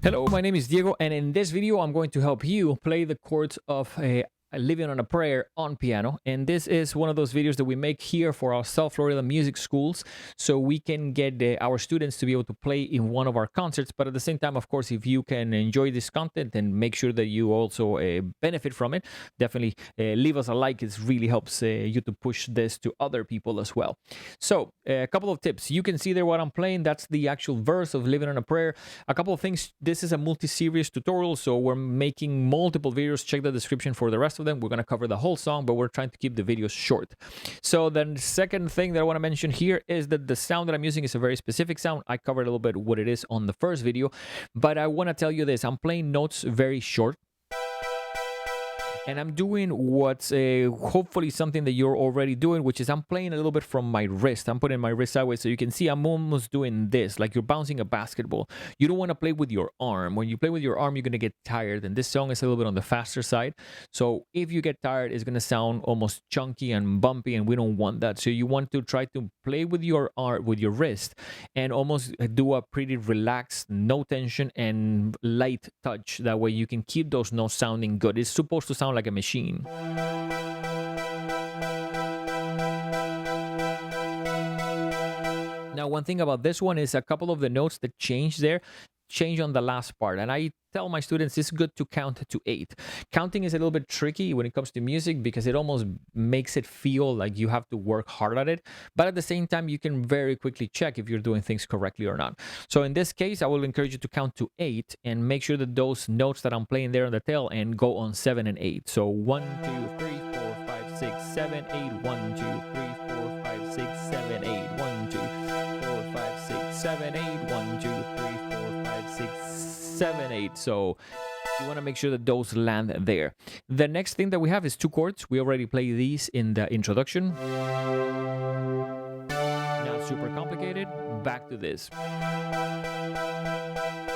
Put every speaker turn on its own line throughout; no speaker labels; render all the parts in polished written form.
Hello, my name is Diego, and in this video, I'm going to help you play the chords of Living on a Prayer on piano. And this is one of those videos that we make here for our South Florida music schools, so we can get our students to be able to play in one of our concerts. But at the same time, of course, if you can enjoy this content and make sure that you also benefit from it, definitely leave us a like. It really helps you to push this to other people as well. So a couple of tips. You can see there what I'm playing. That's the actual verse of Living on a Prayer. A couple of things. This is a multi-series tutorial, so we're making multiple videos. Check the description for the rest of them. We're going to cover the whole song, but we're trying to keep the videos short. So the second thing that I want to mention here is that the sound that I'm using is a very specific sound. I covered a little bit what it is on the first video, but I want to tell you this. I'm playing notes very short. And I'm doing what's hopefully something that you're already doing, which is I'm playing a little bit from my wrist. I'm putting my wrist sideways so you can see I'm almost doing this, like you're bouncing a basketball. You don't want to play with your arm. When you play with your arm, you're going to get tired. And this song is a little bit on the faster side. So if you get tired, it's going to sound almost chunky and bumpy, and we don't want that. So you want to try to play with your arm, with your wrist, and almost do a pretty relaxed, no tension and light touch. That way you can keep those notes sounding good. It's supposed to sound like a machine. Now, one thing about this one is a couple of the notes that change on the last part, and I tell my students it's good to count to 8. Counting is a little bit tricky when it comes to music because it almost makes it feel like you have to work hard at it, but at the same time you can very quickly check if you're doing things correctly or not. So in this case, I will encourage you to count to 8 and make sure that those notes that I'm playing there on the tail end go on 7 and 8. So 1 2 3 4 5 6 7 8 1 2 3 4 5 6 7 8 1 2 4 5 6 7 8 1 2 3 4 5 6 7 8. So you want to make sure that those land there. The next thing that we have is 2 chords. We already played these in the introduction. Not super complicated. Back to this.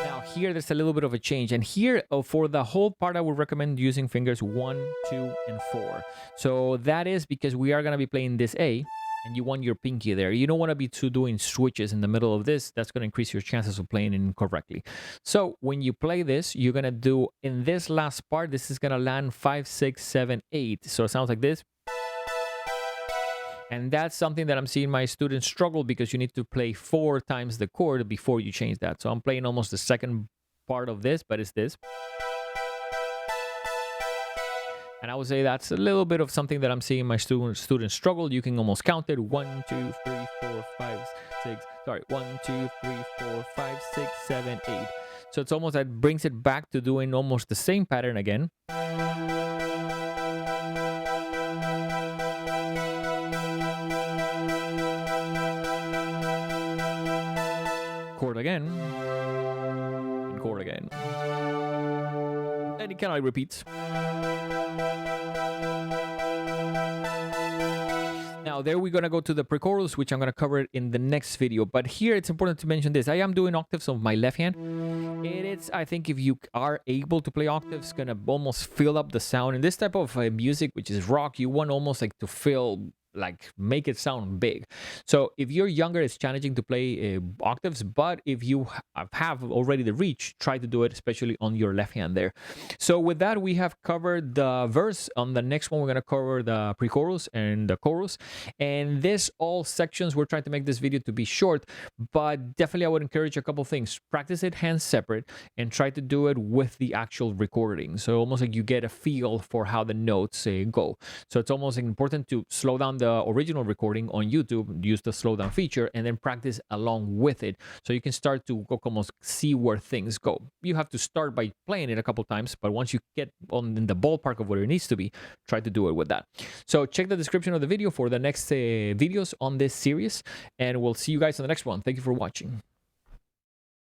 Now here there's a little bit of a change, and here for the whole part I would recommend using fingers 1, 2, and 4. So that is because we are going to be playing this A, and you want your pinky there. You don't want to be doing switches in the middle of this. That's going to increase your chances of playing it incorrectly. So when you play this, you're going to do, in this last part, this is going to land 5, 6, 7, 8. So it sounds like this. And that's something that I'm seeing my students struggle because you need to play 4 times the chord before you change that. So I'm playing almost the second part of this, but it's this. And I would say that's a little bit of something that I'm seeing my students struggle. You can almost count it. 1, 2, 3, 4, 5, 6. Sorry, 1, 2, 3, 4, 5, 6, 7, 8. So it's almost that brings it back to doing almost the same pattern again. Chord again. And chord again. And it kind of repeats. Now there we're going to go to the pre-chorus, which I'm going to cover in the next video. But here it's important to mention this. I am doing octaves on my left hand. I think if you are able to play octaves, going to almost fill up the sound. In this type of music, which is rock, you want almost like to fill, like make it sound big. So if you're younger, it's challenging to play octaves, but if you have already the reach, try to do it, especially on your left hand there. So with that, we have covered the verse. On the next one, we're going to cover the pre-chorus and the chorus. And this all sections, we're trying to make this video to be short, but definitely I would encourage a couple things. Practice it hands separate and try to do it with the actual recording. So almost like you get a feel for how the notes go. So it's almost important to slow down the original recording on YouTube, use the slow down feature, and then practice along with it so you can start to almost see where things go. You have to start by playing it a couple times, but once you get in the ballpark of where it needs to be, try to do it with that. So check the description of the video for the next videos on this series, and we'll see you guys on the next one. Thank you for watching.